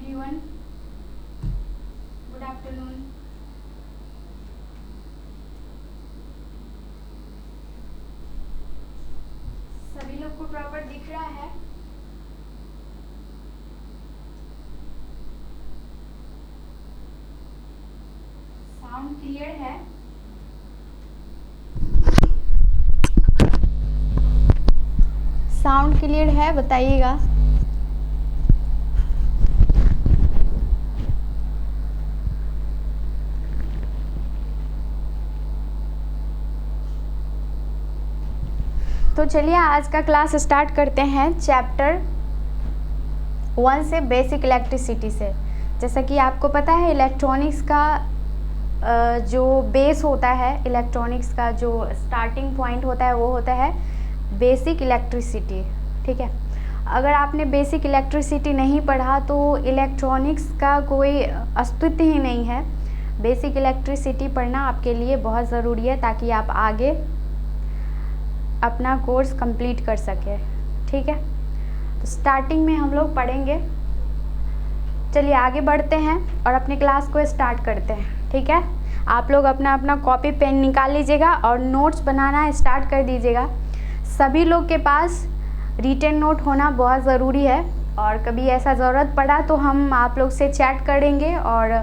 everyone. Good afternoon. सभी लोग को प्रॉपर दिख रहा है? साउंड क्लियर है? साउंड क्लियर है, बताइएगा। तो चलिए आज का क्लास स्टार्ट करते हैं चैप्टर 1 से, बेसिक इलेक्ट्रिसिटी से। जैसा कि आपको पता है इलेक्ट्रॉनिक्स का जो बेस होता है, इलेक्ट्रॉनिक्स का जो स्टार्टिंग पॉइंट होता है वो होता है बेसिक इलेक्ट्रिसिटी। ठीक है, अगर आपने बेसिक इलेक्ट्रिसिटी नहीं पढ़ा तो इलेक्ट्रॉनिक्स का कोई अस्तित्व ही नहीं है। बेसिक इलेक्ट्रिसिटी पढ़ना आपके लिए बहुत ज़रूरी है ताकि आप आगे अपना कोर्स कंप्लीट कर सके। ठीक है, तो स्टार्टिंग में हम लोग पढ़ेंगे। चलिए आगे बढ़ते हैं और अपने क्लास को स्टार्ट करते हैं। ठीक है, आप लोग अपना अपना कॉपी पेन निकाल लीजिएगा और नोट्स बनाना स्टार्ट कर दीजिएगा। सभी लोग के पास रिटन नोट होना बहुत ज़रूरी है और कभी ऐसा ज़रूरत पड़ा तो हम आप लोग से चैट करेंगे और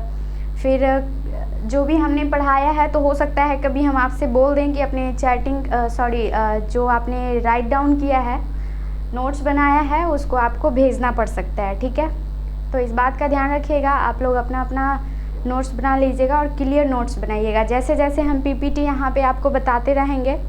फिर जो भी हमने पढ़ाया है तो हो सकता है कभी हम आपसे बोल दें कि अपने जो आपने राइट डाउन किया है, नोट्स बनाया है, उसको आपको भेजना पड़ सकता है। ठीक है, तो इस बात का ध्यान रखिएगा। आप लोग अपना अपना नोट्स बना लीजिएगा और क्लियर नोट्स बनाइएगा। जैसे जैसे हम पीपीटी यहाँ पे आपको बताते रहेंगे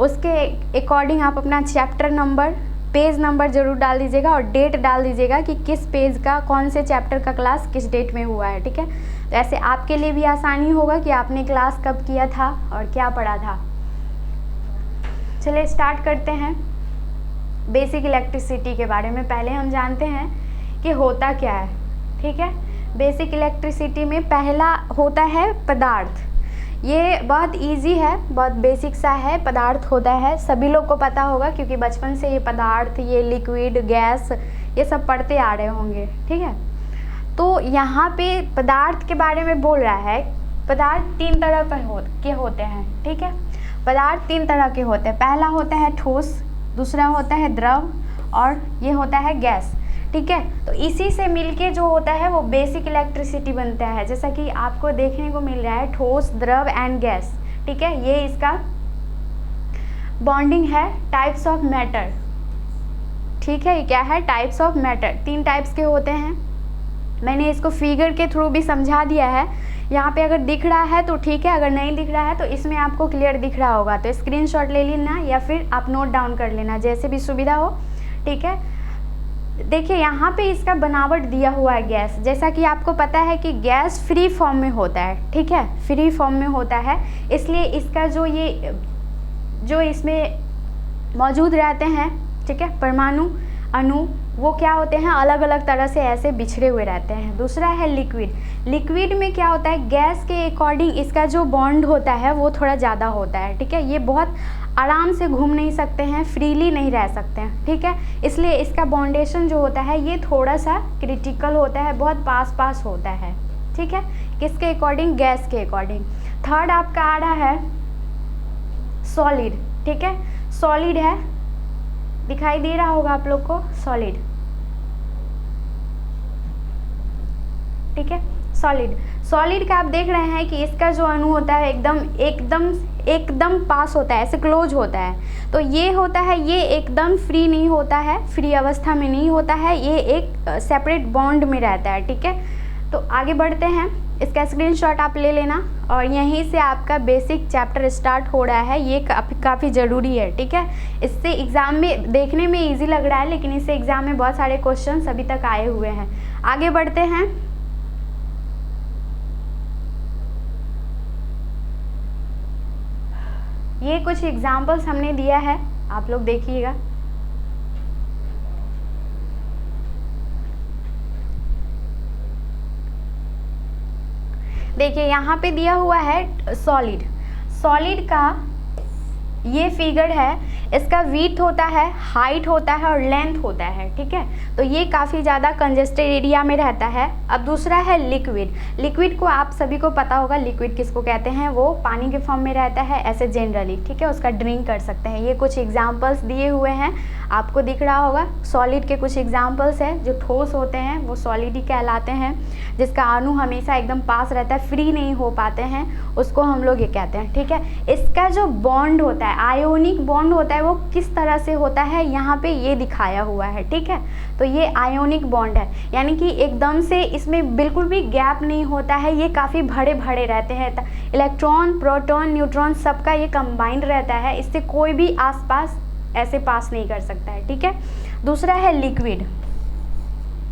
उसके अकॉर्डिंग आप अपना चैप्टर नंबर, पेज नंबर ज़रूर डाल दीजिएगा और डेट डाल दीजिएगा कि किस पेज का, कौन से चैप्टर का क्लास किस डेट में हुआ है। ठीक है, तो ऐसे आपके लिए भी आसानी होगा कि आपने क्लास कब किया था और क्या पढ़ा था। चलिए स्टार्ट करते हैं बेसिक इलेक्ट्रिसिटी के बारे में। पहले हम जानते हैं कि होता क्या है। ठीक है, बेसिक इलेक्ट्रिसिटी में पहला होता है पदार्थ। ये बहुत इजी है, बहुत बेसिक सा है। पदार्थ होता है, सभी लोग को पता होगा क्योंकि बचपन से ये पदार्थ, ये लिक्विड, गैस, ये सब पढ़ते आ रहे होंगे। ठीक है, तो यहाँ पे पदार्थ के बारे में बोल रहा है। पदार्थ 3 तरह के होते हैं। ठीक है, पदार्थ 3 तरह के होते हैं। पहला होता है ठोस, दूसरा होता है द्रव और ये होता है गैस। ठीक है, तो इसी से मिलके जो होता है वो बेसिक इलेक्ट्रिसिटी बनता है। जैसा कि आपको देखने को मिल रहा है ठोस, द्रव एंड गैस। ठीक है, ये इसका बॉन्डिंग है। Types of matter. ठीक है, ये क्या है? Types of matter. 3 टाइप्स के होते हैं। मैंने इसको फिगर के थ्रू भी समझा दिया है। यहाँ पे अगर दिख रहा है तो ठीक है, अगर नहीं दिख रहा है तो इसमें आपको क्लियर दिख रहा होगा तो स्क्रीनशॉट ले लेना या फिर आप नोट डाउन कर लेना, जैसे भी सुविधा हो। ठीक है, देखिए यहाँ पे इसका बनावट दिया हुआ है गैस। जैसा कि आपको पता है कि गैस फ्री फॉर्म में होता है। ठीक है, फ्री फॉर्म में होता है, इसलिए इसका जो इसमें मौजूद रहते हैं, ठीक है, परमाणु, अणु, वो क्या होते हैं, अलग अलग तरह से ऐसे बिछड़े हुए रहते हैं। दूसरा है लिक्विड। लिक्विड में क्या होता है, गैस के अकॉर्डिंग इसका जो बॉन्ड होता है वो थोड़ा ज़्यादा होता है। ठीक है, ये बहुत आराम से घूम नहीं सकते हैं, फ्रीली नहीं रह सकते हैं। ठीक है, इसलिए इसका बॉन्डेशन जो होता है ये थोड़ा सा क्रिटिकल होता है, बहुत पास होता है। ठीक है, किसके अकॉर्डिंग? गैस के अकॉर्डिंग। थर्ड आपका आ रहा है सॉलिड। ठीक है, सॉलिड है, दिखाई दे रहा होगा आप लोग को, सॉलिड। ठीक है, सॉलिड का आप देख रहे हैं कि इसका जो अणु होता है एकदम पास होता है, ऐसे क्लोज होता है। तो ये होता है, ये एकदम फ्री नहीं होता है, फ्री अवस्था में नहीं होता है, ये एक सेपरेट बॉन्ड में रहता है। ठीक है, तो आगे बढ़ते हैं। इसका स्क्रीनशॉट आप ले लेना और यहीं से आपका बेसिक चैप्टर स्टार्ट हो रहा है। ये काफ़ी ज़रूरी है। ठीक है, इससे एग्ज़ाम में देखने में इजी लग रहा है लेकिन इससे एग्ज़ाम में बहुत सारे क्वेश्चन अभी तक आए हुए हैं। आगे बढ़ते हैं। ये कुछ एग्जाम्पल्स हमने दिया है, आप लोग देखिएगा। देखिए यहाँ पे दिया हुआ है सॉलिड। सॉलिड का ये फिगर है, इसका विड्थ होता है, हाइट होता है और लेंथ होता है, ठीक है। तो ये काफ़ी ज़्यादा कंजेस्टेड एरिया में रहता है। अब दूसरा है लिक्विड। लिक्विड को आप सभी को पता होगा, लिक्विड किसको कहते हैं, वो पानी के फॉर्म में रहता है ऐसे जनरली, ठीक है, उसका ड्रिंक कर सकते हैं। ये कुछ एग्जाम्पल्स दिए हुए हैं, आपको दिख रहा होगा। सॉलिड के कुछ एग्जाम्पल्स हैं, जो ठोस होते हैं वो सॉलिड ही कहलाते हैं, जिसका अणु हमेशा एकदम पास रहता है, फ्री नहीं हो पाते हैं, उसको हम लोग ये कहते हैं, ठीक है। इसका जो बॉन्ड होता है, आयोनिक बॉन्ड होता है, वो किस तरह से होता है यहाँ पे ये दिखाया हुआ है, ठीक है। तो ये आयोनिक बॉन्ड है, यानी कि एकदम से इसमें बिल्कुल भी गैप नहीं होता है, ये काफ़ी भरे भरे रहते हैं। इलेक्ट्रॉन, प्रोटॉन, न्यूट्रॉन सबका ये कंबाइंड रहता है, इससे कोई भी आसपास ऐसे पास नहीं कर सकता है, ठीक है। दूसरा है लिक्विड,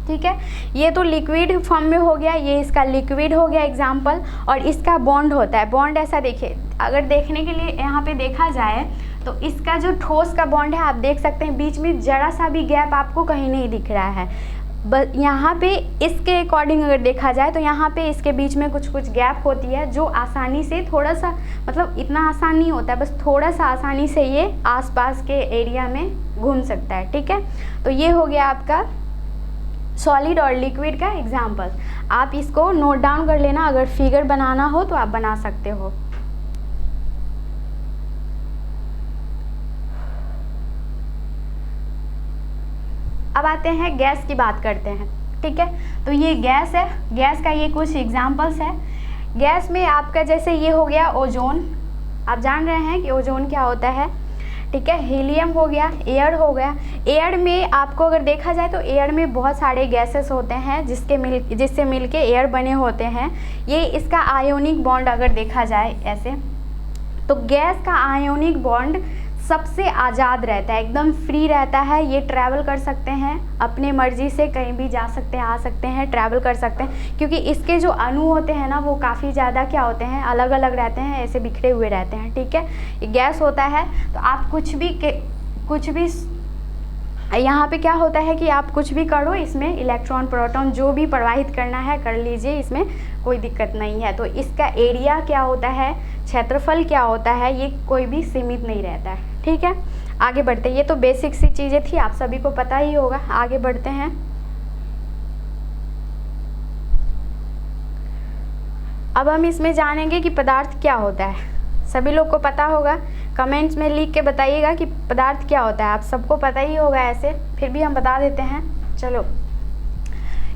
ठीक है। ये तो लिक्विड फॉर्म में हो गया, ये इसका लिक्विड हो गया एग्जाम्पल। और इसका बॉन्ड होता है, बॉन्ड ऐसा देखिए, अगर देखने के लिए यहाँ पे देखा जाए तो इसका जो ठोस का बॉन्ड है, आप देख सकते हैं बीच में जरा सा भी गैप आपको कहीं नहीं दिख रहा है। बस यहाँ पे इसके अकॉर्डिंग अगर देखा जाए तो यहाँ पे इसके बीच में कुछ कुछ गैप होती है, जो आसानी से थोड़ा सा, मतलब इतना आसान नहीं होता है, बस थोड़ा सा आसानी से ये आसपास के एरिया में घूम सकता है, ठीक है। तो ये हो गया आपका सॉलिड और लिक्विड का एग्जाम्पल। आप इसको नोट डाउन कर लेना, अगर फिगर बनाना हो तो आप बना सकते हो। अब आते हैं गैस की बात करते हैं, ठीक है। तो ये गैस है, गैस का ये कुछ एग्जाम्पल्स है। गैस में आपका जैसे ये हो गया ओजोन, आप जान रहे हैं कि ओजोन क्या होता है, ठीक है। हीलियम हो गया, एयर हो गया। एयर में आपको अगर देखा जाए तो एयर में बहुत सारे गैसेस होते हैं जिससे मिलके एयर बने होते हैं। ये इसका आयोनिक बॉन्ड अगर देखा जाए ऐसे, तो गैस का आयोनिक बॉन्ड सबसे आज़ाद रहता है, एकदम फ्री रहता है। ये ट्रैवल कर सकते हैं अपने मर्जी से, कहीं भी जा सकते हैं, आ सकते हैं, ट्रैवल कर सकते हैं, क्योंकि इसके जो अणु होते हैं ना वो काफ़ी ज़्यादा क्या होते हैं, अलग अलग रहते हैं, ऐसे बिखरे हुए रहते हैं, ठीक है। ये गैस होता है, तो आप कुछ भी यहाँ पे क्या होता है कि आप कुछ भी करो, इसमें इलेक्ट्रॉन, प्रोटॉन जो भी प्रवाहित करना है कर लीजिए, इसमें कोई दिक्कत नहीं है। तो इसका एरिया क्या होता है, क्षेत्रफल क्या होता है, ये कोई भी सीमित नहीं रहता है, ठीक है। आगे बढ़ते हैं, ये तो बेसिक सी चीज़ें थी, आप सभी को पता ही होगा। आगे बढ़ते हैं। अब हम इसमें जानेंगे कि पदार्थ क्या होता है। सभी लोग को पता होगा, कमेंट्स में लिख के बताइएगा कि पदार्थ क्या होता है। आप सबको पता ही होगा ऐसे, फिर भी हम बता देते हैं। चलो,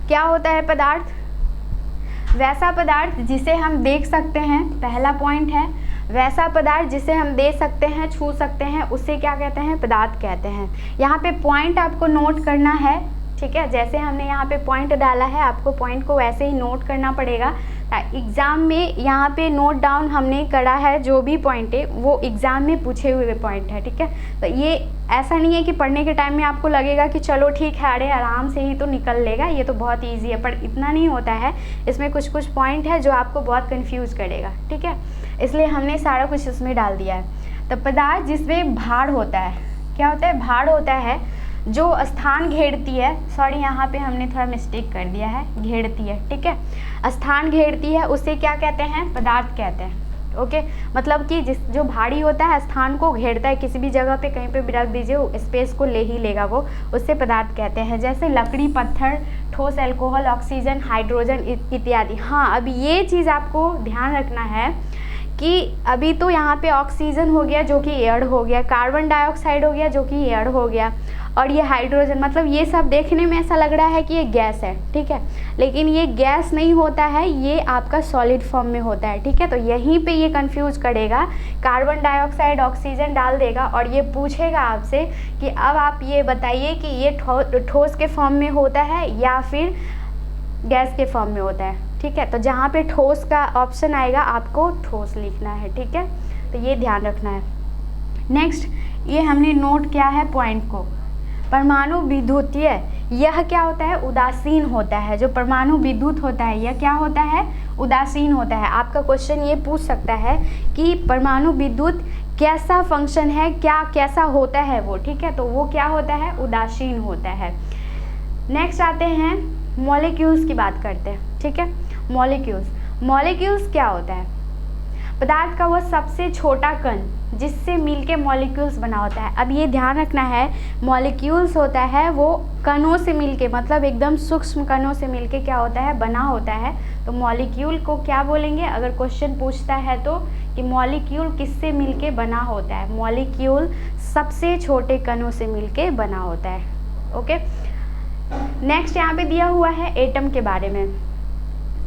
क्या होता है पदार्थ? वैसा पदार्थ जिसे हम देख सकते हैं, पहला पॉइंट है। वैसा पदार्थ जिसे हम दे सकते हैं, छू सकते हैं, उसे क्या कहते हैं, पदार्थ कहते हैं। यहाँ पे पॉइंट आपको नोट करना है, ठीक है। जैसे हमने यहाँ पे पॉइंट डाला है, आपको पॉइंट को वैसे ही नोट करना पड़ेगा। एग्ज़ाम में यहाँ पे नोट डाउन हमने करा है, जो भी पॉइंट है वो एग्ज़ाम में पूछे हुए पॉइंट है, ठीक है। तो ये ऐसा नहीं है कि पढ़ने के टाइम में आपको लगेगा कि चलो ठीक है, अरे आराम से ही तो निकल लेगा, ये तो बहुत ईजी है, पर इतना नहीं होता है। इसमें कुछ कुछ पॉइंट है जो आपको बहुत कन्फ्यूज़ करेगा, ठीक है, इसलिए हमने सारा कुछ इसमें डाल दिया है। तो पदार्थ जिसमें भार होता है, क्या होता है, भार होता है जो स्थान घेरती है, सॉरी यहाँ पे हमने थोड़ा मिस्टेक कर दिया है, घेरती है, ठीक है, स्थान घेरती है, उसे क्या कहते हैं, पदार्थ कहते हैं, ओके। मतलब कि जो भारी होता है, स्थान को घेरता है, किसी भी जगह पे कहीं पे भी रख दीजिए, स्पेस को ले ही लेगा वो, उससे पदार्थ कहते हैं। जैसे लकड़ी, पत्थर, ठोस अल्कोहल, ऑक्सीजन, हाइड्रोजन इत्यादि। हाँ, अब ये चीज़ आपको ध्यान रखना है कि अभी तो यहाँ पे ऑक्सीजन हो गया जो कि एयर हो गया, कार्बन डाइऑक्साइड हो गया जो कि एयर हो गया, और ये हाइड्रोजन, मतलब ये सब देखने में ऐसा लग रहा है कि ये गैस है, ठीक है, लेकिन ये गैस नहीं होता है, ये आपका सॉलिड फॉर्म में होता है, ठीक है। तो यहीं पे ये कंफ्यूज करेगा, कार्बन डाइऑक्साइड, ऑक्सीजन डाल देगा और ये पूछेगा आपसे कि अब आप ये बताइए कि ये ठोस के फॉर्म में होता है या फिर गैस के फॉर्म में होता है, ठीक है। तो जहाँ पे ठोस का ऑप्शन आएगा आपको ठोस लिखना है, ठीक है, तो ये ध्यान रखना है। नेक्स्ट, ये हमने नोट किया है पॉइंट को, परमाणु विद्युतीय, यह क्या होता है, उदासीन होता है। जो परमाणु विद्युत होता है यह क्या होता है, उदासीन होता है। आपका क्वेश्चन ये पूछ सकता है कि परमाणु विद्युत कैसा फंक्शन है, क्या कैसा होता है वो, ठीक है, तो वो क्या होता है, उदासीन होता है। नेक्स्ट आते हैं मॉलिक्यूल्स की बात करते हैं, ठीक है। मॉलिक्यूल्स क्या होता है, पदार्थ का वो सबसे छोटा कण जिससे मिलके मॉलिक्यूल्स बना होता है। अब ये ध्यान रखना है, मॉलिक्यूल्स होता है वो कणों से मिलके, मतलब एकदम सूक्ष्म कणों से मिलके क्या होता है, बना होता है। तो मॉलिक्यूल को क्या बोलेंगे अगर क्वेश्चन पूछता है तो, कि मॉलिक्यूल किससे मिलके बना होता है। मॉलिक्यूल सबसे छोटे कणों से मिलके बना होता है। ओके, नेक्स्ट यहाँ पे दिया हुआ है एटम के बारे में।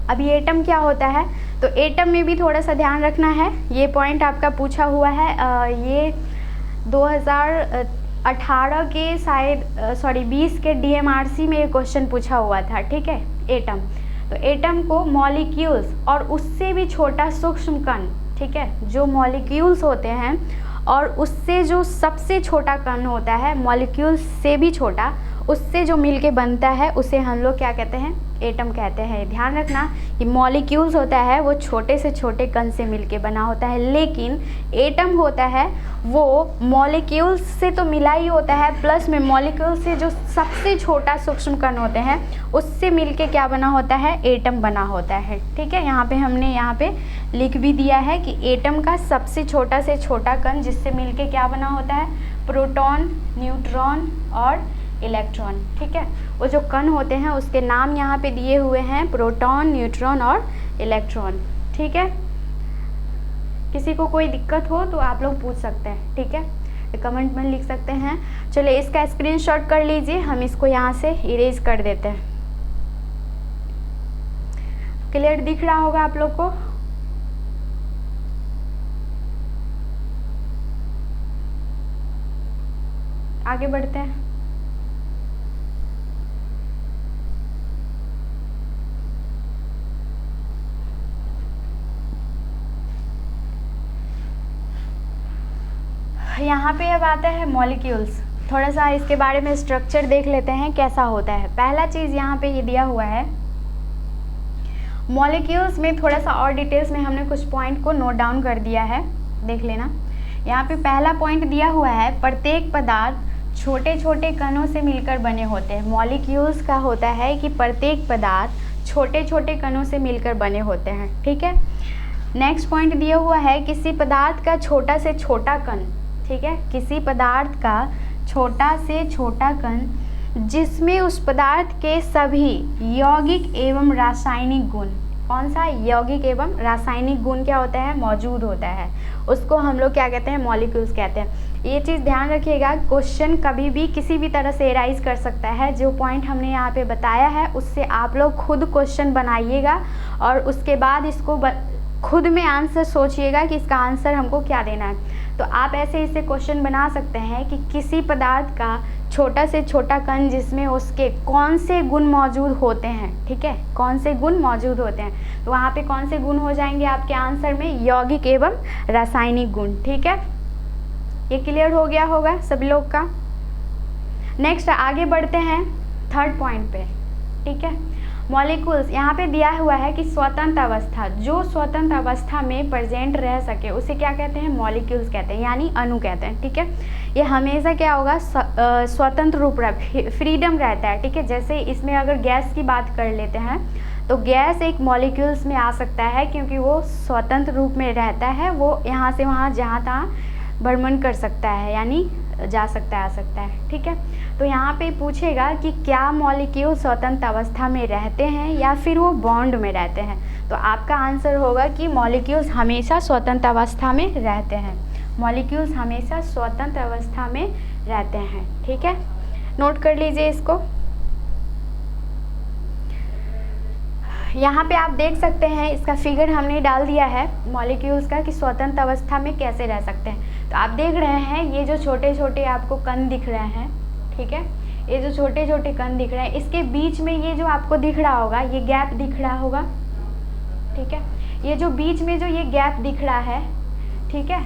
अब ये एटम क्या होता है, तो एटम में भी थोड़ा सा ध्यान रखना है। ये पॉइंट आपका पूछा हुआ है, ये 2018 के शायद 20 के DMRC में ये क्वेश्चन पूछा हुआ था। ठीक है, एटम, तो एटम को मॉलिक्यूल्स और उससे भी छोटा सूक्ष्म कण, ठीक है, जो मॉलिक्यूल्स होते हैं और उससे जो सबसे छोटा कण होता है, मॉलिक्यूल्स से भी छोटा, उससे जो मिलके बनता है उसे हम लोग क्या कहते हैं, एटम कहते हैं। ध्यान रखना कि मॉलिक्यूल्स होता है वो छोटे से छोटे कण से मिलके बना होता है, लेकिन एटम होता है वो मॉलिक्यूल्स से तो मिला ही होता है, प्लस में मॉलिक्यूल्स से जो सबसे छोटा सूक्ष्म कण होते हैं उससे मिलके क्या बना होता है, एटम बना होता है। ठीक है, यहाँ पे हमने यहाँ पे लिख भी दिया है कि एटम का सबसे छोटा से छोटा कण जिससे मिलके क्या बना होता है, प्रोटॉन, न्यूट्रॉन और इलेक्ट्रॉन। ठीक है, वो जो कण होते हैं उसके नाम यहाँ पे दिए हुए हैं, प्रोटॉन, न्यूट्रॉन और इलेक्ट्रॉन। ठीक है, किसी को कोई दिक्कत हो तो आप लोग पूछ सकते हैं। ठीक है, तो कमेंट में लिख सकते हैं। चलिए इसका स्क्रीनशॉट कर लीजिए, हम इसको यहाँ से इरेज कर देते हैं। क्लियर दिख रहा होगा आप लोग को। आगे बढ़ते हैं। यहाँ पे अब आता है मॉलिक्यूल्स। थोड़ा सा इसके बारे में स्ट्रक्चर देख लेते हैं कैसा होता है। पहला चीज़ यहाँ पे ये दिया हुआ है, मॉलिक्यूल्स में थोड़ा सा और डिटेल्स में हमने कुछ पॉइंट को नोट डाउन कर दिया है, देख लेना। यहाँ पे पहला पॉइंट दिया हुआ है, प्रत्येक पदार्थ छोटे छोटे कणों से मिलकर बने होते हैं। मॉलिक्यूल्स का होता है कि प्रत्येक पदार्थ छोटे छोटे कणों से मिलकर बने होते हैं। ठीक है, नेक्स्ट पॉइंट दिया हुआ है, किसी पदार्थ का छोटा से छोटा कण, ठीक है, किसी पदार्थ का छोटा से छोटा कण जिसमें उस पदार्थ के सभी यौगिक एवं रासायनिक गुण, कौन सा, यौगिक एवं रासायनिक गुण क्या होता है, मौजूद होता है, उसको हम लोग क्या कहते हैं, मॉलिक्यूल्स कहते हैं। ये चीज़ ध्यान रखिएगा, क्वेश्चन कभी भी किसी भी तरह से एराइज कर सकता है। जो पॉइंट हमने यहाँ पे बताया है उससे आप लोग खुद क्वेश्चन बनाइएगा और उसके बाद इसको खुद में आंसर सोचिएगा कि इसका आंसर हमको क्या देना है। तो आप ऐसे इसे क्वेश्चन बना सकते हैं कि किसी पदार्थ का छोटा से छोटा कण जिसमें उसके कौन से गुण मौजूद होते हैं। ठीक है, कौन से गुण मौजूद होते हैं, तो वहाँ पे कौन से गुण हो जाएंगे आपके आंसर में, यौगिक एवं रासायनिक गुण। ठीक है, ये क्लियर हो गया होगा सभी लोग का। नेक्स्ट आगे बढ़ते हैं थर्ड पॉइंट पे। ठीक है, मॉलिक्यूल्स यहाँ पे दिया हुआ है कि स्वतंत्र अवस्था, जो स्वतंत्र अवस्था में प्रेजेंट रह सके उसे क्या कहते हैं, मॉलिक्यूल्स कहते हैं, यानी अणु कहते हैं। ठीक है, ये हमेशा क्या होगा, स्वतंत्र रूप, फ्रीडम रहता है। ठीक है, जैसे इसमें अगर गैस की बात कर लेते हैं तो गैस एक मॉलिक्यूल्स में आ सकता है क्योंकि वो स्वतंत्र रूप में रहता है, वो यहाँ से वहाँ जहाँ तहाँ भ्रमण कर सकता है, यानी जा सकता है, आ सकता है। ठीक है, तो यहाँ पे पूछेगा कि क्या मॉलिक्यूल स्वतंत्र अवस्था में रहते हैं या फिर वो बॉन्ड में रहते हैं, तो आपका आंसर होगा कि मॉलिक्यूल्स हमेशा स्वतंत्र अवस्था में रहते हैं। मॉलिक्यूल्स हमेशा स्वतंत्र अवस्था में रहते हैं। ठीक है, नोट कर लीजिए इसको। यहाँ पे आप देख सकते हैं, इसका फिगर हमने डाल दिया है मॉलिक्यूल्स का कि स्वतंत्र अवस्था में कैसे रह सकते हैं। तो आप देख रहे हैं ये जो छोटे छोटे आपको कण दिख रहे हैं, ठीक है, ये जो छोटे छोटे कण दिख रहे हैं, इसके बीच में ये जो आपको दिख रहा होगा, ये गैप दिख रहा होगा। ठीक है, ये जो बीच में जो ये गैप दिख रहा है, ठीक है,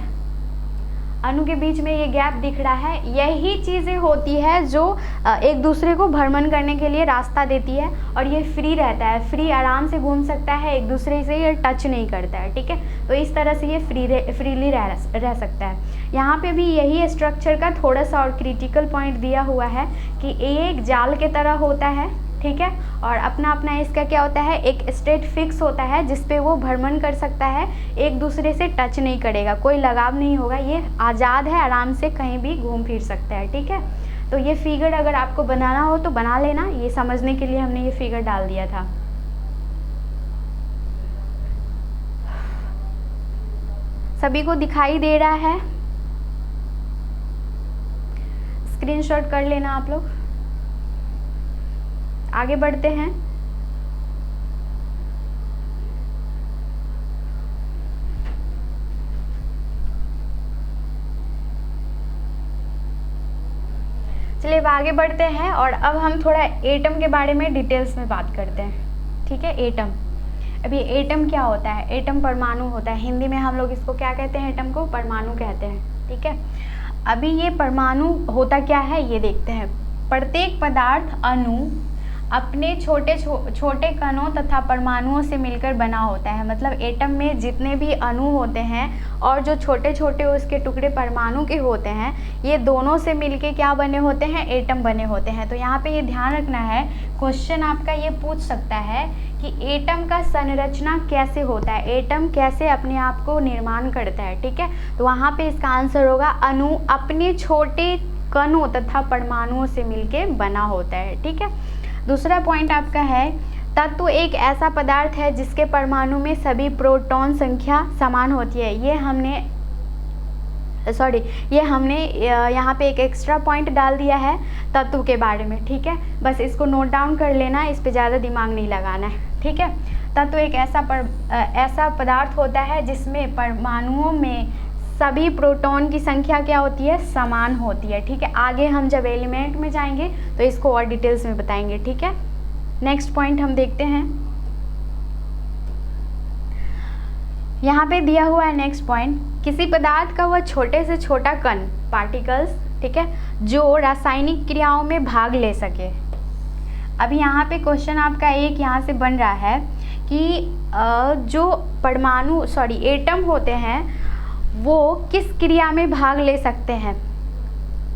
अणु के बीच में ये गैप दिख रहा है, यही चीज़ें होती है जो एक दूसरे को भ्रमण करने के लिए रास्ता देती है, और ये फ्री रहता है, फ्री आराम से घूम सकता है, एक दूसरे से ये टच नहीं करता है। ठीक है, तो इस तरह से ये फ्रीली रह सकता है। यहाँ पे भी यही स्ट्रक्चर का थोड़ा सा और क्रिटिकल पॉइंट दिया हुआ है कि ये एक जाल के तरह होता है। ठीक है। और अपना अपना इसका क्या होता है, एक स्टेट फिक्स होता है जिस पे वो भ्रमण कर सकता है, एक दूसरे से टच नहीं करेगा, कोई लगाव नहीं होगा, ये आज़ाद है, आराम से कहीं भी घूम फिर सकता है, ठीक है। तो ये फिगर अगर आपको बनाना हो तो बना लेना, ये समझने के लिए हमने ये फिगर डाल दिया था। सभी को दिखाई दे रहा है? स्क्रीनशॉट कर लेना आप लोग। आगे बढ़ते हैं। चलिए अब आगे बढ़ते हैं और अब हम थोड़ा एटम के बारे में डिटेल्स में बात करते हैं, ठीक है। एटम, अभी एटम क्या होता है? एटम परमाणु होता है, हिंदी में हम लोग इसको क्या कहते हैं? एटम को परमाणु कहते हैं, ठीक है। अभी ये परमाणु होता क्या है ये देखते हैं। प्रत्येक पदार्थ अणु अपने छोटे कणों तथा परमाणुओं से मिलकर बना होता है। मतलब एटम में जितने भी अणु होते हैं और जो छोटे छोटे उसके टुकड़े परमाणु के होते हैं, ये दोनों से मिलके क्या बने होते हैं? एटम बने होते हैं। तो यहाँ पे ये ध्यान रखना है, क्वेश्चन आपका ये पूछ सकता है कि एटम का संरचना कैसे होता है, एटम कैसे अपने आप को निर्माण करता है, ठीक है। तो वहाँ पे इसका आंसर होगा अणु अपने छोटे कणों तथा परमाणुओं से मिलके बना होता है, ठीक है। दूसरा पॉइंट आपका है, तत्व एक ऐसा पदार्थ है जिसके परमाणु में सभी प्रोटॉन संख्या समान होती है। ये हमने यहाँ पे एक एक्स्ट्रा पॉइंट डाल दिया है तत्व के बारे में, ठीक है। बस इसको नोट डाउन कर लेना, इस पे ज़्यादा दिमाग नहीं लगाना है, ठीक है। तत्व एक ऐसा पदार्थ होता है जिसमें परमाणुओं में सभी प्रोटॉन की संख्या क्या होती है? समान होती है, ठीक है। आगे हम जब एलिमेंट में जाएंगे तो इसको और डिटेल्स में बताएंगे, ठीक है। नेक्स्ट पॉइंट हम देखते हैं, यहाँ पे दिया हुआ है नेक्स्ट पॉइंट, किसी पदार्थ का वह छोटे से छोटा कण पार्टिकल्स, ठीक है, जो रासायनिक क्रियाओं में भाग ले सके। अब यहाँ पे क्वेश्चन आपका एक यहाँ से बन रहा है कि जो एटम होते हैं वो किस क्रिया में भाग ले सकते हैं?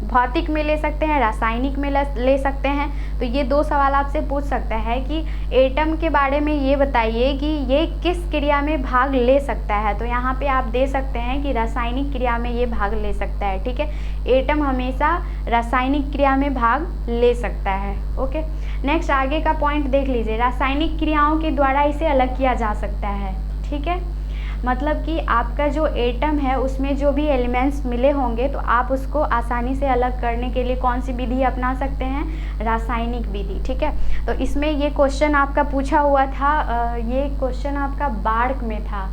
भौतिक में ले सकते हैं, रासायनिक में ले सकते हैं। तो ये दो सवाल आपसे पूछ सकता है कि एटम के बारे में ये बताइए कि ये किस क्रिया में भाग ले सकता है। तो यहाँ पे आप दे सकते हैं कि रासायनिक क्रिया में ये भाग ले सकता है, ठीक है। एटम हमेशा रासायनिक क्रिया में भाग ले सकता है, ओके। नेक्स्ट आगे का पॉइंट देख लीजिए, रासायनिक क्रियाओं के द्वारा इसे अलग किया जा सकता है, ठीक है। मतलब कि आपका जो एटम है उसमें जो भी एलिमेंट्स मिले होंगे तो आप उसको आसानी से अलग करने के लिए कौन सी विधि अपना सकते हैं? रासायनिक विधि, ठीक है। तो इसमें ये क्वेश्चन आपका पूछा हुआ था, ये क्वेश्चन आपका बार्क में था,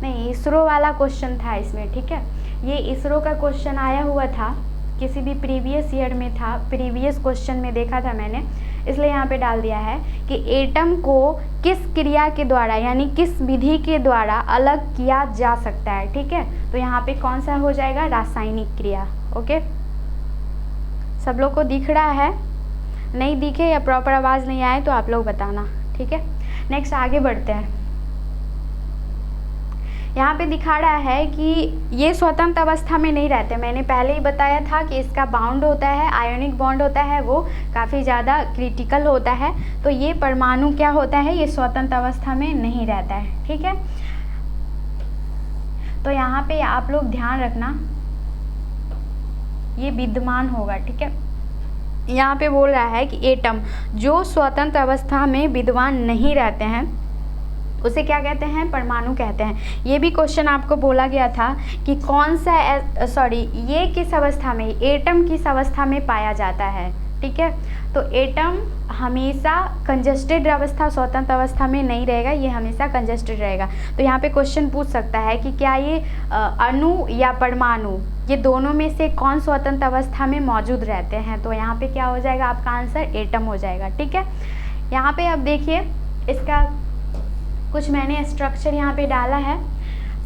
नहीं इसरो वाला क्वेश्चन था इसमें, ठीक है। ये इसरो का क्वेश्चन आया हुआ था, किसी भी प्रीवियस ईयर में था, प्रीवियस क्वेश्चन में देखा था मैंने, इसलिए यहाँ पे डाल दिया है कि एटम को किस क्रिया के द्वारा यानी किस विधि के द्वारा अलग किया जा सकता है, ठीक है। तो यहाँ पे कौन सा हो जाएगा? रासायनिक क्रिया, ओके। सब लोग को दिख रहा है? नहीं दिखे या प्रॉपर आवाज़ नहीं आए तो आप लोग बताना, ठीक है। नेक्स्ट आगे बढ़ते हैं। यहाँ पे दिखा रहा है कि ये स्वतंत्र अवस्था में नहीं रहते। मैंने पहले ही बताया था कि इसका बाउंड होता है, आयोनिक बॉन्ड होता है, वो काफ़ी ज़्यादा क्रिटिकल होता है। तो ये परमाणु क्या होता है? ये स्वतंत्र अवस्था में नहीं रहता है, ठीक है। तो यहाँ पे आप लोग ध्यान रखना, ये विद्यमान होगा, ठीक है। यहाँ पे बोल रहा है कि एटम जो स्वतंत्र अवस्था में विद्यमान नहीं रहते हैं उसे क्या कहते हैं? परमाणु कहते हैं। ये भी क्वेश्चन आपको बोला गया था कि कौन सा ये किस अवस्था में, एटम किस अवस्था में पाया जाता है, ठीक है। तो एटम हमेशा कंजस्टेड अवस्था, स्वतंत्र अवस्था में नहीं रहेगा, ये हमेशा कंजस्टेड रहेगा। तो यहाँ पे क्वेश्चन पूछ सकता है कि क्या ये अणु या परमाणु, ये दोनों में से कौन स्वतंत्र अवस्था में मौजूद रहते हैं? तो यहाँ पे क्या हो जाएगा? आपका आंसर एटम हो जाएगा, ठीक है। यहाँ पे अब देखिए, इसका कुछ मैंने स्ट्रक्चर यहाँ पे डाला है।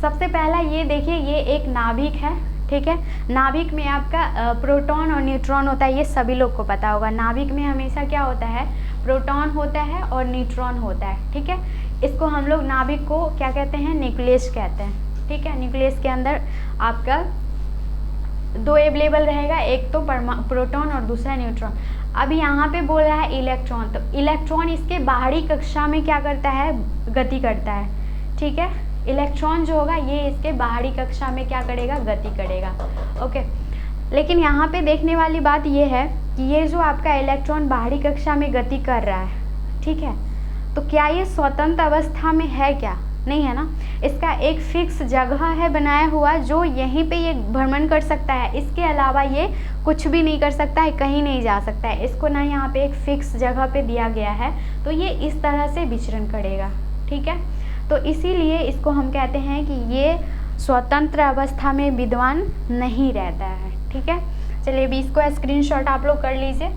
सबसे पहला ये देखिए, ये एक नाभिक है, ठीक है। नाभिक में आपका प्रोटॉन और न्यूट्रॉन होता है, ये सभी लोग को पता होगा। नाभिक में हमेशा क्या होता है? प्रोटॉन होता है और न्यूट्रॉन होता है, ठीक है। इसको हम लोग नाभिक को क्या कहते हैं? न्यूक्लियस कहते हैं, ठीक है। न्यूक्लियस के अंदर आपका दो अवेलेबल रहेगा, एक तो प्रोटॉन और दूसरा न्यूट्रॉन। अब यहाँ पे बोल रहा है इलेक्ट्रॉन, तो इलेक्ट्रॉन इसके बाहरी कक्षा में क्या करता है, गति करता है, ठीक है। इलेक्ट्रॉन जो होगा ये इसके बाहरी कक्षा में क्या करेगा, गति करेगा, ओके। लेकिन यहाँ पे देखने वाली बात ये है कि ये जो आपका इलेक्ट्रॉन बाहरी कक्षा में गति कर रहा है, ठीक है, तो क्या ये स्वतंत्र अवस्था में है, क्या नहीं है ना। इसका एक फिक्स जगह है बनाया हुआ जो यहीं पे ये भ्रमण कर सकता है, इसके अलावा ये कुछ भी नहीं कर सकता है, कहीं नहीं जा सकता है। इसको ना यहाँ पे एक फिक्स जगह पे दिया गया है, तो ये इस तरह से विचरण करेगा, ठीक है। तो इसीलिए इसको हम कहते हैं कि ये स्वतंत्र अवस्था में विद्यमान नहीं रहता है, ठीक है। चलिए अभी इसको स्क्रीनशॉट आप लोग कर लीजिए,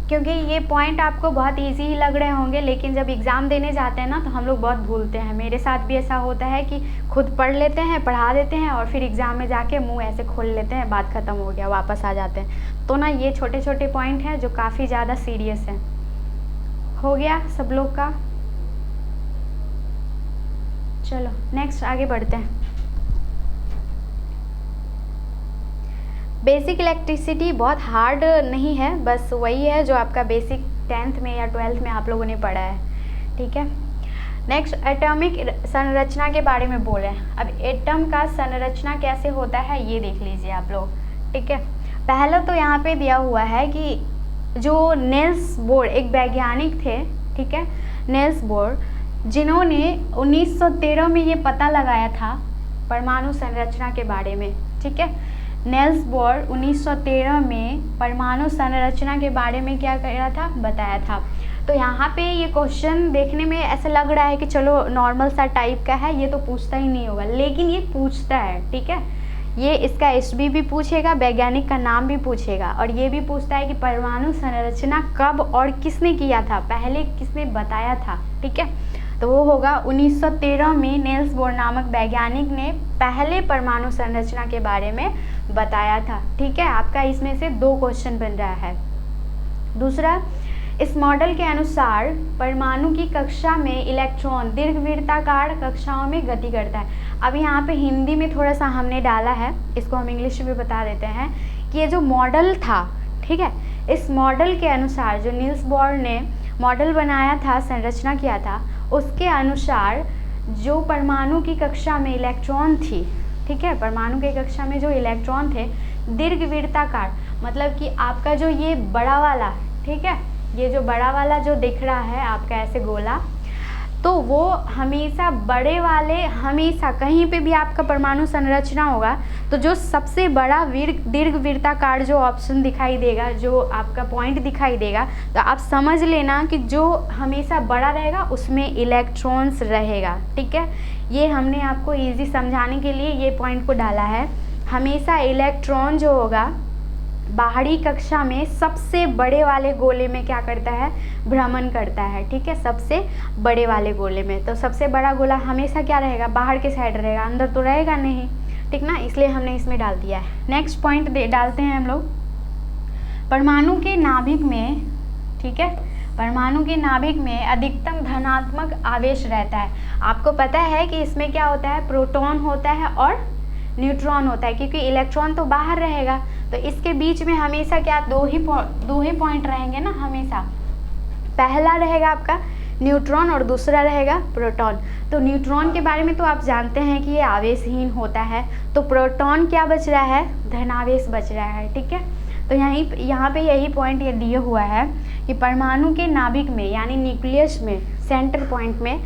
क्योंकि ये पॉइंट आपको बहुत इजी ही लग रहे होंगे, लेकिन जब एग्ज़ाम देने जाते हैं ना तो हम लोग बहुत भूलते हैं। मेरे साथ भी ऐसा होता है कि खुद पढ़ लेते हैं, पढ़ा देते हैं और फिर एग्ज़ाम में जाके मुंह ऐसे खोल लेते हैं, बात ख़त्म हो गया, वापस आ जाते हैं। तो ना ये छोटे छोटे पॉइंट हैं जो काफ़ी ज़्यादा सीरियस हैं। हो गया सब लोग का, चलो नेक्स्ट आगे बढ़ते हैं। बेसिक इलेक्ट्रिसिटी बहुत हार्ड नहीं है, बस वही है जो आपका बेसिक 10th में या 12th में आप लोगों ने पढ़ा है, ठीक है। नेक्स्ट एटॉमिक संरचना के बारे में बोले। अब एटम का संरचना कैसे होता है ये देख लीजिए आप लोग, ठीक है। पहले तो यहाँ पे दिया हुआ है कि जो नील्स बोर एक वैज्ञानिक थे, ठीक है, नील्स बोर, जिन्होंने 1913 में ये पता लगाया था परमाणु संरचना के बारे में, ठीक है। नील्स बोर 1913 में परमाणु संरचना के बारे में क्या किया था, बताया था। तो यहाँ पे ये क्वेश्चन देखने में ऐसा लग रहा है कि चलो नॉर्मल सा टाइप का है, ये तो पूछता ही नहीं होगा, लेकिन ये पूछता है, ठीक है। ये इसका ईस्वी भी पूछेगा, वैज्ञानिक का नाम भी पूछेगा, और ये भी पूछता है कि परमाणु संरचना कब और किसने किया था, पहले किसने बताया था, ठीक है। तो वो होगा 1913 में नील्स बोर नामक वैज्ञानिक ने पहले परमाणु संरचना के बारे में बताया था, ठीक है। आपका इसमें से 2 क्वेश्चन बन रहा है। दूसरा, इस मॉडल के अनुसार परमाणु की कक्षा में इलेक्ट्रॉन दीर्घवृत्ताकार कक्षाओं में गति करता है। अब यहाँ पे हिंदी में थोड़ा सा हमने डाला है, इसको हम इंग्लिश में बता देते हैं कि ये जो मॉडल था, ठीक है, इस मॉडल के अनुसार जो नील्स बोर ने मॉडल बनाया था, संरचना किया था, उसके अनुसार जो परमाणु की कक्षा में इलेक्ट्रॉन थी, ठीक है, परमाणु की कक्षा में जो इलेक्ट्रॉन थे दीर्घवृत्ताकार, मतलब कि आपका जो ये बड़ा वाला, ठीक है, ये जो बड़ा वाला जो दिख रहा है आपका ऐसे गोला, तो वो हमेशा बड़े वाले, हमेशा कहीं पे भी आपका परमाणु संरचना होगा तो जो सबसे बड़ा दीर्घवृत्ताकार जो ऑप्शन दिखाई देगा, जो आपका पॉइंट दिखाई देगा, तो आप समझ लेना कि जो हमेशा बड़ा रहेगा उसमें इलेक्ट्रॉन्स रहेगा, ठीक है। ये हमने आपको इजी समझाने के लिए ये पॉइंट को डाला है। हमेशा इलेक्ट्रॉन जो होगा बाहरी कक्षा में सबसे बड़े वाले गोले में क्या करता है, भ्रमण करता है, ठीक है, सबसे बड़े वाले गोले में। तो सबसे बड़ा गोला हमेशा क्या रहेगा, बाहर के साइड रहेगा, अंदर तो रहेगा नहीं, ठीक ना, इसलिए हमने इसमें डाल दिया है। नेक्स्ट पॉइंट डालते हैं हम लोग, परमाणु के नाभिक में, ठीक है, परमाणु के नाभिक में अधिकतम धनात्मक आवेश रहता है। आपको पता है कि इसमें क्या होता है, प्रोटॉन होता है और न्यूट्रॉन होता है, क्योंकि इलेक्ट्रॉन तो बाहर रहेगा, तो इसके बीच में हमेशा क्या दो ही पॉइंट रहेंगे ना, हमेशा पहला रहेगा आपका न्यूट्रॉन और दूसरा रहेगा प्रोटॉन। तो न्यूट्रॉन के बारे में तो आप जानते हैं कि ये आवेशहीन होता है, तो प्रोटॉन क्या बच रहा है, धनावेश बच रहा है, ठीक है। तो यहाँ पे यही पॉइंट ये दिया हुआ है कि परमाणु के नाभिक में यानी न्यूक्लियस में सेंटर पॉइंट में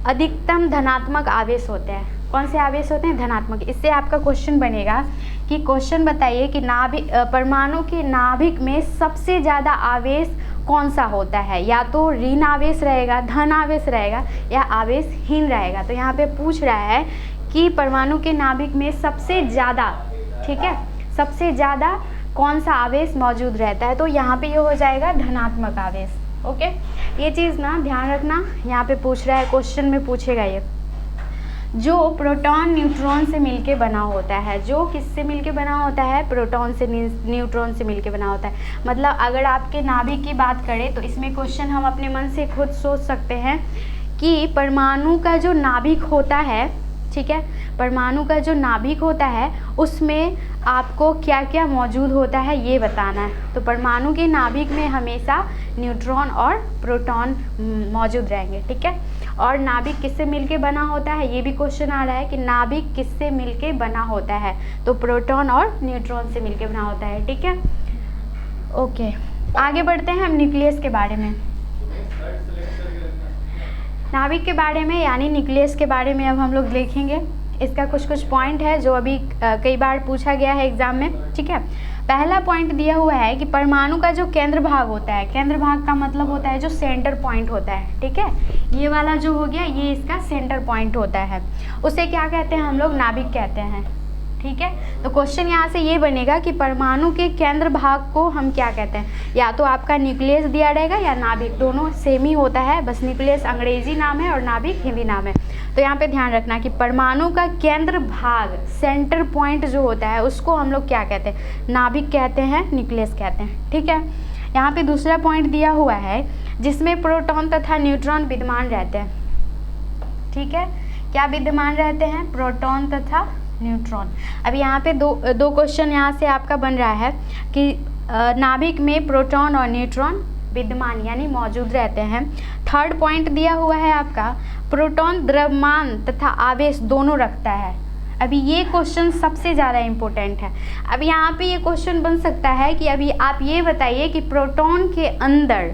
अधिकतम धनात्मक आवेश होते हैं। कौन से आवेश होते हैं, धनात्मक। इससे आपका क्वेश्चन बनेगा कि क्वेश्चन बताइए कि परमाणु के नाभिक में सबसे ज़्यादा आवेश कौन सा होता है, या तो ऋण आवेश रहेगा, धन आवेश रहेगा, या आवेशहीन रहेगा। तो यहाँ पे पूछ रहा है कि परमाणु के नाभिक में सबसे ज़्यादा, ठीक है, सबसे ज़्यादा कौन सा आवेश मौजूद रहता है, तो यहाँ पे ये हो जाएगा धनात्मक आवेश, ओके। ये चीज़ ना ध्यान रखना, यहाँ पे पूछ रहा है, क्वेश्चन में पूछेगा ये। जो प्रोटॉन न्यूट्रॉन से मिलके बना होता है, जो किससे मिलके बना होता है, प्रोटॉन से न्यूट्रॉन से मिलके बना होता है। मतलब अगर आपके नाभिक की बात करें तो इसमें क्वेश्चन हम अपने मन से खुद सोच सकते हैं कि परमाणु का जो नाभिक होता है, ठीक है। परमाणु का जो नाभिक होता है उसमें आपको क्या क्या मौजूद होता है ये बताना है। तो परमाणु के नाभिक में हमेशा न्यूट्रॉन और प्रोटॉन मौजूद रहेंगे, ठीक है। और नाभिक किससे मिलके बना होता है, ये भी क्वेश्चन आ रहा है कि नाभिक किससे मिलके बना होता है, तो प्रोटॉन और न्यूट्रॉन से मिलके बना होता है, ठीक है। ओके, आगे बढ़ते हैं हम न्यूक्लियस के बारे में। नाभिक के बारे में यानी न्यूक्लियस के बारे में अब हम लोग देखेंगे। इसका कुछ पॉइंट है जो अभी कई बार पूछा गया है एग्जाम में, ठीक है। पहला पॉइंट दिया हुआ है कि परमाणु का जो केंद्र भाग होता है, केंद्र भाग का मतलब होता है जो सेंटर पॉइंट होता है, ठीक है। ये वाला जो हो गया ये इसका सेंटर पॉइंट होता है, उसे क्या कहते हैं हम लोग, नाभिक कहते हैं, ठीक है। तो क्वेश्चन यहाँ से ये बनेगा कि परमाणु के केंद्र भाग को हम क्या कहते हैं, या तो आपका न्यूक्लियस दिया रहेगा या नाभिक, दोनों सेम ही होता है, बस न्यूक्लियस अंग्रेजी नाम है और नाभिक हिंदी नाम है। तो यहाँ पे ध्यान रखना कि परमाणु का केंद्र भाग, सेंटर पॉइंट जो होता है उसको हम लोग क्या कहते हैं, नाभिक कहते हैं, न्यूक्लियस कहते हैं, ठीक है। यहाँ पे दूसरा पॉइंट दिया हुआ है जिसमें प्रोटॉन तथा न्यूट्रॉन विद्यमान रहते हैं, ठीक है। क्या विद्यमान रहते हैं, प्रोटॉन तथा न्यूट्रॉन। अब यहाँ पे दो क्वेश्चन यहाँ से आपका बन रहा है कि नाभिक में प्रोटॉन और न्यूट्रॉन विद्यमान यानी मौजूद रहते हैं। थर्ड पॉइंट दिया हुआ है आपका, प्रोटॉन द्रव्यमान तथा आवेश दोनों रखता है। अभी ये क्वेश्चन सबसे ज़्यादा इम्पोर्टेंट है। अब यहाँ पे ये क्वेश्चन बन सकता है कि अभी आप ये बताइए कि प्रोटॉन के अंदर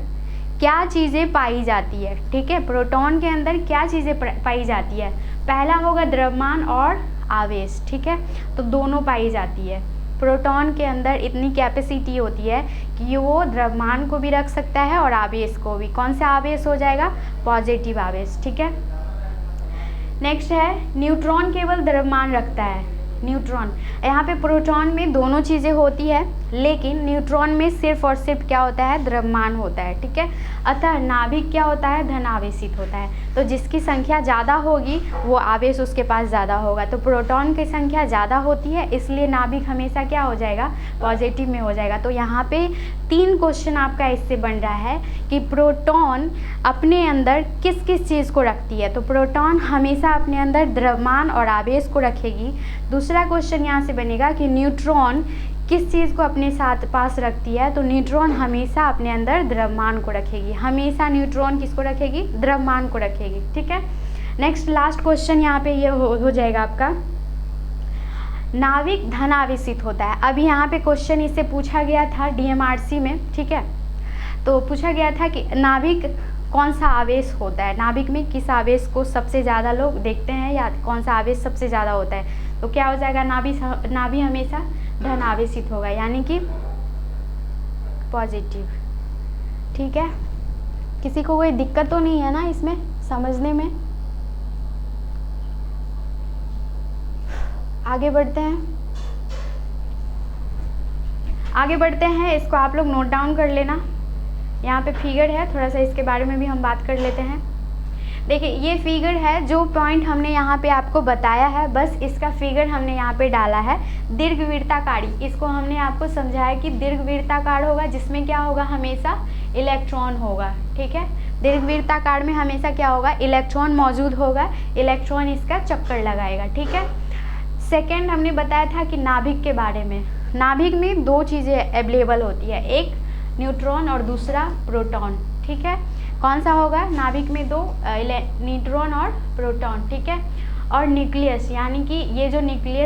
क्या चीज़ें पाई जाती है, ठीक है। प्रोटॉन के अंदर क्या चीज़ें पाई जाती है, पहला होगा द्रव्यमान और आवेश, ठीक है। तो दोनों पाई जाती है। प्रोटॉन के अंदर इतनी कैपेसिटी होती है कि वो द्रव्यमान को भी रख सकता है और आवेश को भी। कौन सा आवेश हो जाएगा, पॉजिटिव आवेश, ठीक है। नेक्स्ट है न्यूट्रॉन केवल द्रव्यमान रखता है। न्यूट्रॉन, यहाँ पे प्रोटॉन में दोनों चीज़ें होती है लेकिन न्यूट्रॉन में सिर्फ और सिर्फ क्या होता है, द्रव्यमान होता है, ठीक है। अतः नाभिक क्या होता है, धन आवेशित होता है। तो जिसकी संख्या ज़्यादा होगी वो आवेश उसके पास ज़्यादा होगा। तो प्रोटॉन की संख्या ज़्यादा होती है इसलिए नाभिक हमेशा क्या हो जाएगा, पॉजिटिव में हो जाएगा। तो यहाँ पे 3 क्वेश्चन आपका इससे बन रहा है कि प्रोटॉन अपने अंदर किस किस चीज़ को रखती है। तो प्रोटॉन हमेशा अपने अंदर द्रव्यमान और आवेश को रखेगी। दूसरा क्वेश्चन यहाँ से बनेगा कि न्यूट्रॉन किस चीज़ को अपने साथ पास रखती है। तो न्यूट्रॉन हमेशा अपने अंदर द्रव्यमान को रखेगी, हमेशा न्यूट्रॉन किसको रखेगी, द्रव्यमान को रखेगी, ठीक है। नेक्स्ट लास्ट क्वेश्चन यहाँ पे ये हो जाएगा आपका, नाभिक धन आवेशित होता है। अभी यहाँ पे क्वेश्चन इससे पूछा गया था डीएमआरसी में, ठीक है। तो पूछा गया था कि नाभिक कौन सा आवेश होता है, नाभिक में किस आवेश को सबसे ज़्यादा लोग देखते हैं या कौन सा आवेश सबसे ज़्यादा होता है। तो क्या हो जाएगा, नाभि हमेशा धन आवेशित होगा यानी कि पॉजिटिव, ठीक है। किसी को कोई दिक्कत तो नहीं है ना इसमें समझने में। आगे बढ़ते हैं, इसको आप लोग नोट डाउन कर लेना। यहाँ पे फिगर है, थोड़ा सा इसके बारे में भी हम बात कर लेते हैं। देखिए ये फिगर है, जो पॉइंट हमने यहाँ पे आपको बताया है बस इसका फिगर हमने यहाँ पे डाला है। दीर्घवृत्ताकारी, इसको हमने आपको समझाया कि दीर्घवृत्ताकार होगा जिसमें क्या होगा, हमेशा इलेक्ट्रॉन होगा, ठीक है। दीर्घवृत्ताकार में हमेशा क्या होगा, इलेक्ट्रॉन मौजूद होगा, इलेक्ट्रॉन इसका चक्कर लगाएगा, ठीक है। सेकेंड हमने बताया था कि नाभिक के बारे में, नाभिक में 2 चीज़ें अवेलेबल होती है, एक न्यूट्रॉन और दूसरा प्रोटॉन, ठीक है। कौन सा होगा, नाभिक में 2 न्यूट्रॉन और प्रोटॉन, ठीक है। और न्यूक्लियस यानी कि ये जो न्यूक्लियस